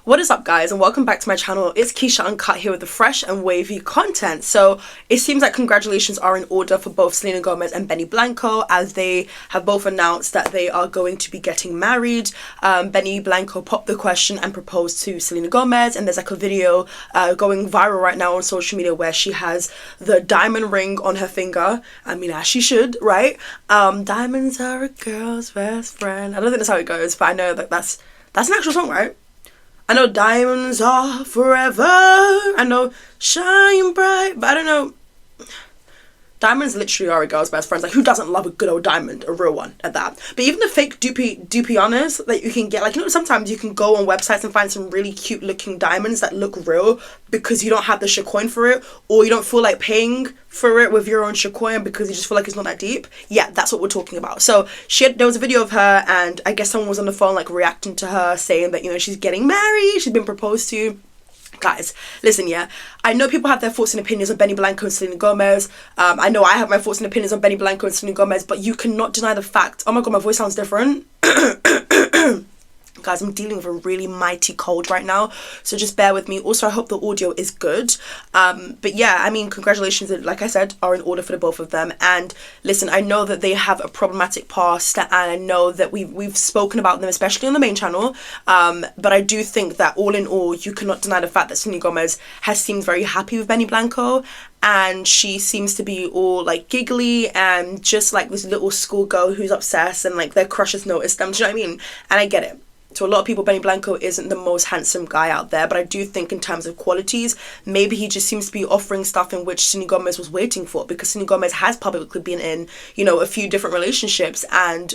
What is up, guys, and welcome back to my channel. It's Keisha Uncut here with the fresh and wavy content. So it seems like congratulations are in order for both Selena Gomez and Benny Blanco, as they have both announced that they are going to be getting married. Benny Blanco popped the question and proposed to Selena Gomez, and there's like a video going viral right now on social media where she has the diamond ring on her finger. I mean, as she should, right? Diamonds are a girl's best friend. I don't think that's how it goes, but I know that that's an actual song, right? I know diamonds are forever. I know shine bright, but I don't know. Diamonds literally are a girl's best friends. Like, who doesn't love a good old diamond, a real one at that? But even the fake dupianas that you can get, like, you know, sometimes you can go on websites and find some really cute looking diamonds that look real because you don't have the shitcoin for it, or you don't feel like paying for it with your own shitcoin because you just feel like it's not that deep. Yeah, that's what we're talking about. So there was a video of her, and I guess someone was on the phone like reacting to her, saying that, you know, she's getting married, she's been proposed to. Guys, listen, yeah, I know people have their thoughts and opinions on Benny Blanco and Selena Gomez. I know I have my thoughts and opinions on Benny Blanco and Selena Gomez, but you cannot deny the fact. Oh my god, my voice sounds different. Guys, I'm dealing with a really mighty cold right now, so just bear with me. Also, I hope the audio is good. But yeah, I mean, congratulations, like I said, are in order for the both of them. And listen, I know that they have a problematic past, and I know that we've spoken about them, especially on the main channel. But I do think that all in all, you cannot deny the fact that Selena Gomez has seemed very happy with Benny Blanco, and she seems to be all like giggly and just like this little schoolgirl who's obsessed, and like their crushes notice them. Do you know what I mean? And I get it. To a lot of people, Benny Blanco isn't the most handsome guy out there, but I do think in terms of qualities, maybe he just seems to be offering stuff in which Selena Gomez was waiting for, because Selena Gomez has publicly been in, you know, a few different relationships, and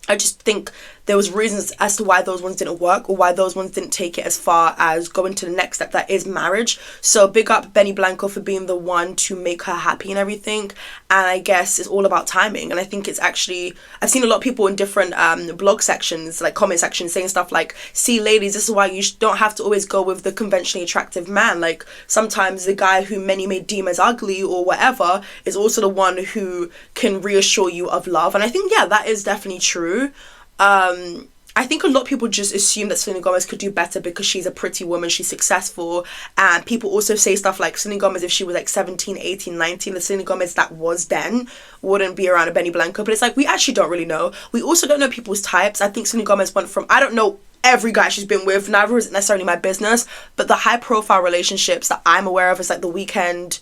I just think there was reasons as to why those ones didn't work, or why those ones didn't take it as far as going to the next step, that is marriage. So big up Benny Blanco for being the one to make her happy and everything. And I guess it's all about timing. And I think it's actually, I've seen a lot of people in different blog sections, like comment sections, saying stuff like, see ladies, this is why you don't have to always go with the conventionally attractive man. Like, sometimes the guy who many may deem as ugly or whatever is also the one who can reassure you of love. And I think, yeah, that is definitely true. I think a lot of people just assume that Selena Gomez could do better because she's a pretty woman, she's successful, and people also say stuff like Selena Gomez, if she was like 17, 18, 19, the Selena Gomez that was then wouldn't be around a Benny Blanco. But it's like, we actually don't really know. We also don't know people's types. I think Selena Gomez went from, I don't know every guy she's been with, neither is it necessarily my business, but the high profile relationships that I'm aware of is like The Weeknd,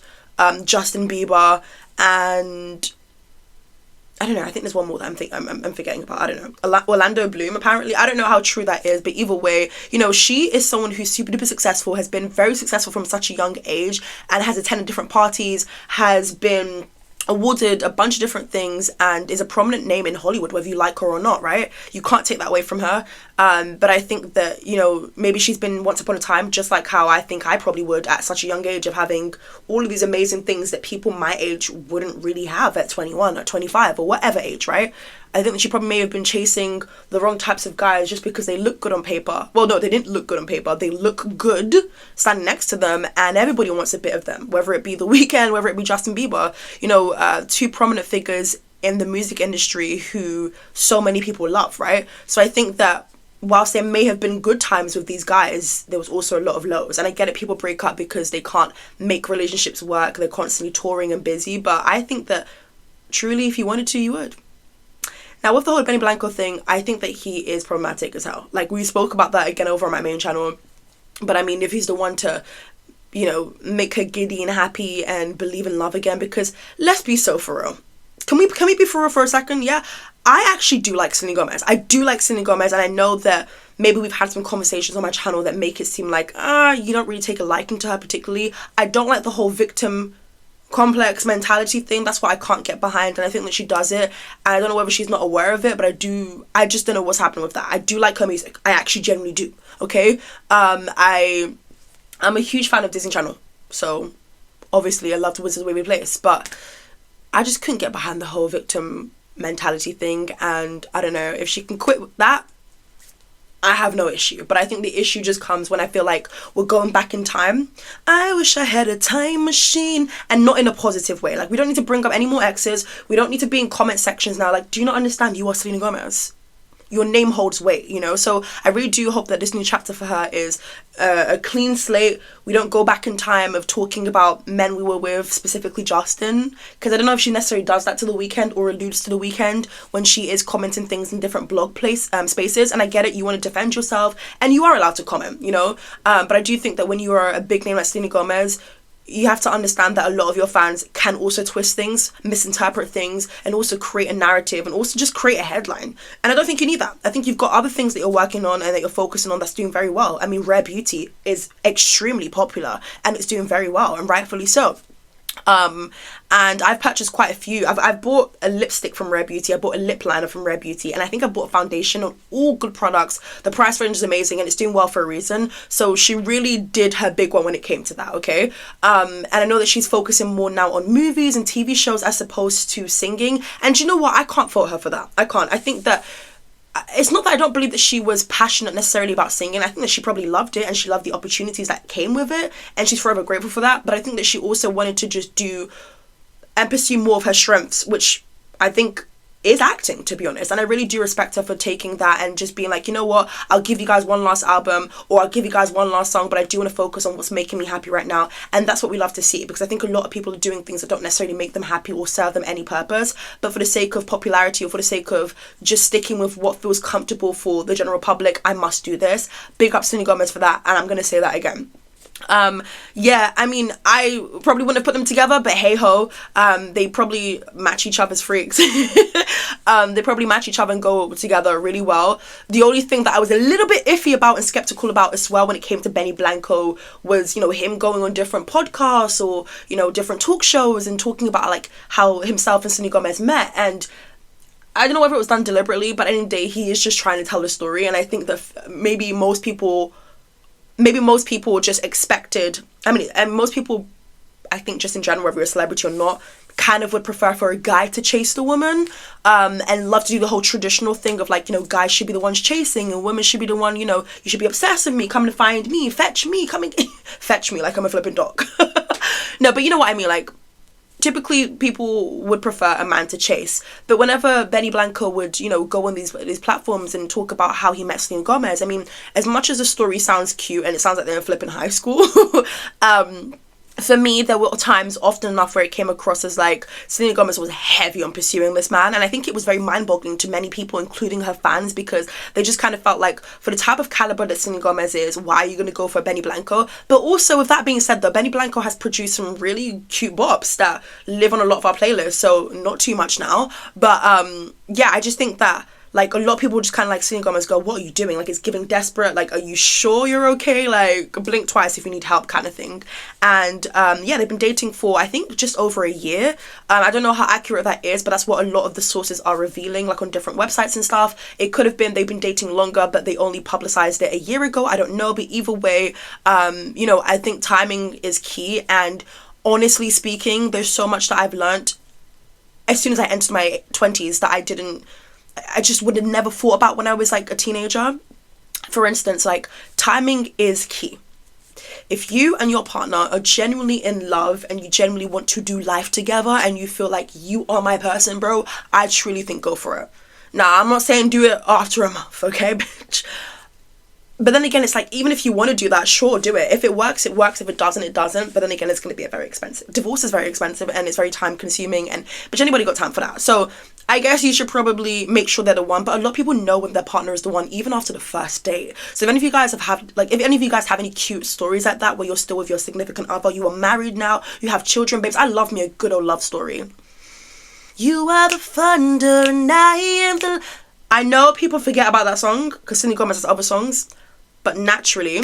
Justin Bieber, and I don't know, I think there's one more that I'm forgetting about. I don't know. Orlando Bloom, apparently. I don't know how true that is, but either way, you know, she is someone who's super duper successful, has been very successful from such a young age, and has attended different parties, has been awarded a bunch of different things, and is a prominent name in Hollywood, whether you like her or not, right? You can't take that away from her. But I think that, you know, maybe she's been once upon a time, just like how I think I probably would at such a young age, of having all of these amazing things that people my age wouldn't really have at 21 or 25 or whatever age, right? I think that she probably may have been chasing the wrong types of guys just because they look good on paper. Well, no, they didn't look good on paper. They look good standing next to them, and everybody wants a bit of them, whether it be The Weeknd, whether it be Justin Bieber, you know, two prominent figures in the music industry who so many people love, right? So I think that whilst there may have been good times with these guys, there was also a lot of lows. And I get it, people break up because they can't make relationships work, they're constantly touring and busy, but I think that truly, if you wanted to, you would. Now, with the whole Benny Blanco thing, I think that he is problematic as hell. Like, we spoke about that again over on my main channel. But I mean, if he's the one to, you know, make her giddy and happy and believe in love again, because let's be so for real. Can we be for real for a second? Yeah, I actually do like Selena Gomez. I do like Selena Gomez, and I know that maybe we've had some conversations on my channel that make it seem like, you don't really take a liking to her particularly. I don't like the whole victim complex mentality thing. That's what I can't get behind, and I think that she does it, and I don't know whether she's not aware of it, but I just don't know what's happening with that. I do like her music. I actually genuinely do, okay? I'm a huge fan of Disney Channel, so obviously I love The Wizard's Waverly Place, but I just couldn't get behind the whole victim mentality thing, and I don't know, if she can quit with that, I have no issue. But I think the issue just comes when I feel like we're going back in time. I wish I had a time machine, and not in a positive way. Like, we don't need to bring up any more exes. We don't need to be in comment sections now. Like, do you not understand? You are Selena Gomez. your name holds weight, you know? So I really do hope that this new chapter for her is a clean slate. We don't go back in time of talking about men we were with, specifically Justin, because I don't know if she necessarily does that to The Weeknd or alludes to The Weeknd when she is commenting things in different blog spaces. And I get it, you want to defend yourself, and you are allowed to comment, you know? But I do think that when you are a big name like Selena Gomez, you have to understand that a lot of your fans can also twist things, misinterpret things, and also create a narrative, and also just create a headline. And I don't think you need that. I think you've got other things that you're working on and that you're focusing on that's doing very well. I mean, Rare Beauty is extremely popular and it's doing very well, and rightfully so. And I've purchased quite a few. I've bought a lipstick from Rare Beauty, I bought a lip liner from Rare Beauty, and I think I bought a foundation. On all good products. The price range is amazing and it's doing well for a reason. So she really did her big one when it came to that, okay? And I know that she's focusing more now on movies and TV shows as opposed to singing. And you know what? I can't fault her for that. I can't. I think that it's not that I don't believe that she was passionate necessarily about singing. I think that she probably loved it and she loved the opportunities that came with it, and she's forever grateful for that. But I think that she also wanted to just do and pursue more of her strengths, which I think is acting, to be honest. And I really do respect her for taking that and just being like, you know what, I'll give you guys one last album, or I'll give you guys one last song, but I do want to focus on what's making me happy right now. And that's what we love to see, because I think a lot of people are doing things that don't necessarily make them happy or serve them any purpose, but for the sake of popularity or for the sake of just sticking with what feels comfortable for the general public, I must do this. Big up Selena Gomez for that, and I'm going to say that again. Yeah, I mean, I probably wouldn't have put them together, but hey ho, they probably match each other's freaks. They probably match each other and go together really well. The only thing that I was a little bit iffy about and skeptical about as well when it came to Benny Blanco was, you know, him going on different podcasts or, you know, different talk shows and talking about like how himself and Selena Gomez met. And I don't know whether it was done deliberately, but at the end of the day, he is just trying to tell a story. And I think that maybe most people just expected, and most people, I think just in general, whether you're a celebrity or not, kind of would prefer for a guy to chase the woman, and love to do the whole traditional thing of like, you know, guys should be the ones chasing and women should be the one, you know, you should be obsessed with me, come to find me, fetch me, fetch me like I'm a flipping dog. No, but you know what I mean, like, typically people would prefer a man to chase, but whenever Benny Blanco would, you know, go on these platforms and talk about how he met Selena Gomez, I mean, as much as the story sounds cute and it sounds like they're in flipping high school, for me, there were times often enough where it came across as like Selena Gomez was heavy on pursuing this man, and I think it was very mind-boggling to many people, including her fans, because they just kind of felt like, for the type of caliber that Selena Gomez is, why are you going to go for Benny Blanco? But also, with that being said though, Benny Blanco has produced some really cute bops that live on a lot of our playlists, so not too much now, but yeah, I just think that like a lot of people just kind of like Selena Gomez go, what are you doing? Like, it's giving desperate, like, are you sure you're okay? Like, blink twice if you need help kind of thing. And yeah, they've been dating for, I think, just over a year. I don't know how accurate that is, but that's what a lot of the sources are revealing, like on different websites and stuff. It could have been they've been dating longer, but they only publicized it a year ago. I don't know, but either way, you know, I think timing is key. And honestly speaking, there's so much that I've learned as soon as I entered my 20s that I just would have never thought about when I was like a teenager. For instance, like, timing is key. If you and your partner are genuinely in love and you genuinely want to do life together and you feel like you are my person, bro, I truly think go for it. Now, I'm not saying do it after a month, okay, bitch? But then again, it's like, even if you want to do that, sure, do it. If it works, it works. If it doesn't, it doesn't. But then again, it's going to be very expensive. Divorce is very expensive and it's very time consuming, and but anybody got time for that? So I guess you should probably make sure they're the one. But a lot of people know when their partner is the one, even after the first date. So if any of you guys if any of you guys have any cute stories like that, where you're still with your significant other, you are married now, you have children, babes. I love me a good old love story. You are the thunder and I am the... I know people forget about that song because Selena Gomez has other songs. But naturally,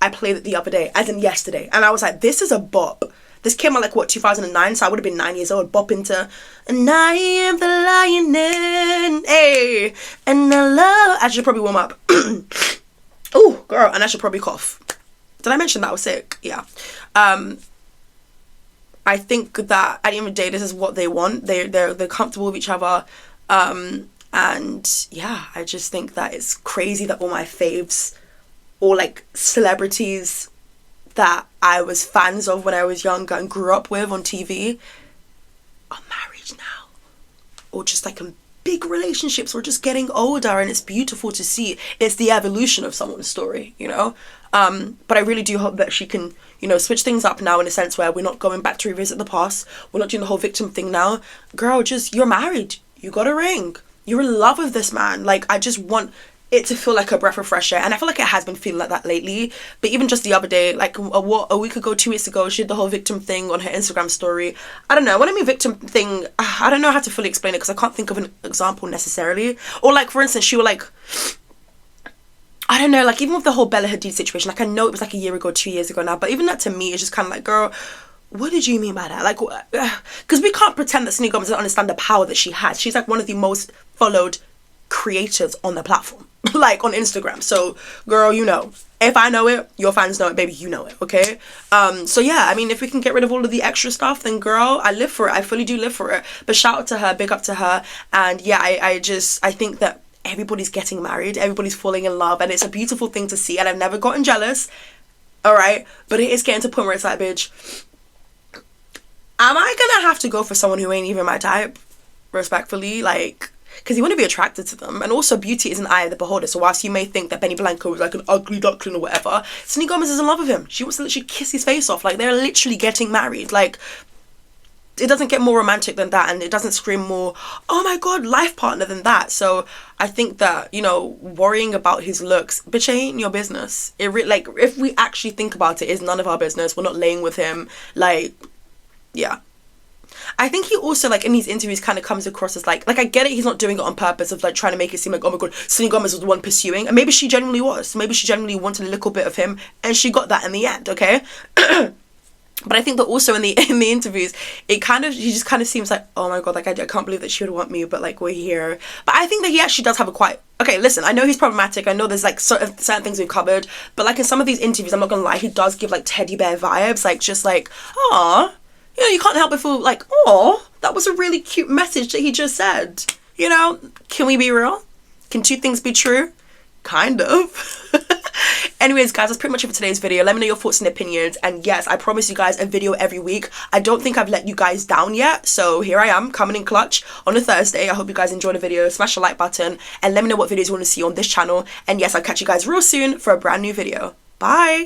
I played it the other day, as in yesterday. And I was like, this is a bop. This came out like, what, 2009? So I would have been 9 years old, bop into, and I am the lioness, hey, and I love... I should probably warm up. Oh, girl, and I should probably cough. Did I mention that I was sick? Yeah. I think that at the end of the day, this is what they want. They're comfortable with each other. And yeah, I just think that it's crazy that all my faves, or like celebrities that I was fans of when I was younger and grew up with on TV, are married now, or just like in big relationships or just getting older, and it's beautiful to see. It's the evolution of someone's story, you know. But I really do hope that she can, you know, switch things up now in a sense where we're not going back to revisit the past. We're not doing the whole victim thing now. Girl, just, you're married. You got a ring. You're in love with this man. Like, I just want it to feel like a breath of fresh air, and I feel like it has been feeling like that lately. But even just the other day, like a week ago, 2 weeks ago, she did the whole victim thing on her Instagram story. I don't know, when I mean victim thing, I don't know how to fully explain it because I can't think of an example necessarily. Or like, for instance, she was like, I don't know, like even with the whole Bella Hadid situation, like I know it was like a year ago, 2 years ago now, but even that to me is just kind of like, girl, what did you mean by that? Like, because we can't pretend that Selena Gomez doesn't understand the power that she has. She's like one of the most followed creators on the platform, like on Instagram. So girl, you know, if I know it, your fans know it, baby, you know it, okay? So yeah, I mean, if we can get rid of all of the extra stuff, then girl, I live for it. I fully do live for it. But shout out to her, big up to her. And yeah, I think that everybody's getting married, everybody's falling in love, and it's a beautiful thing to see, and I've never gotten jealous, all right? But it is getting to a point where it's like, bitch, am I gonna have to go for someone who ain't even my type, respectfully? Like, because you want to be attracted to them, and also beauty is an eye of the beholder. So whilst you may think that Benny Blanco was like an ugly duckling or whatever, Selena Gomez is in love with him. She wants to literally kiss his face off. Like, they're literally getting married. Like, it doesn't get more romantic than that, and it doesn't scream more, oh my god, life partner than that. So I think that, you know, worrying about his looks, bitch, ain't your business. Like, if we actually think about it, it's none of our business. We're not laying with him. Like, yeah. I think he also, like, in these interviews kind of comes across as, like I get it, he's not doing it on purpose of, like, trying to make it seem like, oh my god, Selena Gomez was the one pursuing. And maybe she genuinely was. Maybe she genuinely wanted a little bit of him, and she got that in the end, okay? But I think that also in the interviews, he just kind of seems like, oh my god, like, I can't believe that she would want me, but, like, we're here. But I think that he actually does have a quite... Okay, listen, I know he's problematic. I know there's, like, certain things we've covered. But, like, in some of these interviews, I'm not gonna lie, he does give, like, teddy bear vibes. Like, just, like, aw. You know, you can't help but feel like, oh, that was a really cute message that he just said. You know, can we be real? Can two things be true? Kind of. Anyways, guys, that's pretty much it for today's video. Let me know your thoughts and opinions. And yes, I promise you guys a video every week. I don't think I've let you guys down yet. So here I am, coming in clutch on a Thursday. I hope you guys enjoyed the video. Smash the like button and let me know what videos you want to see on this channel. And yes, I'll catch you guys real soon for a brand new video. Bye.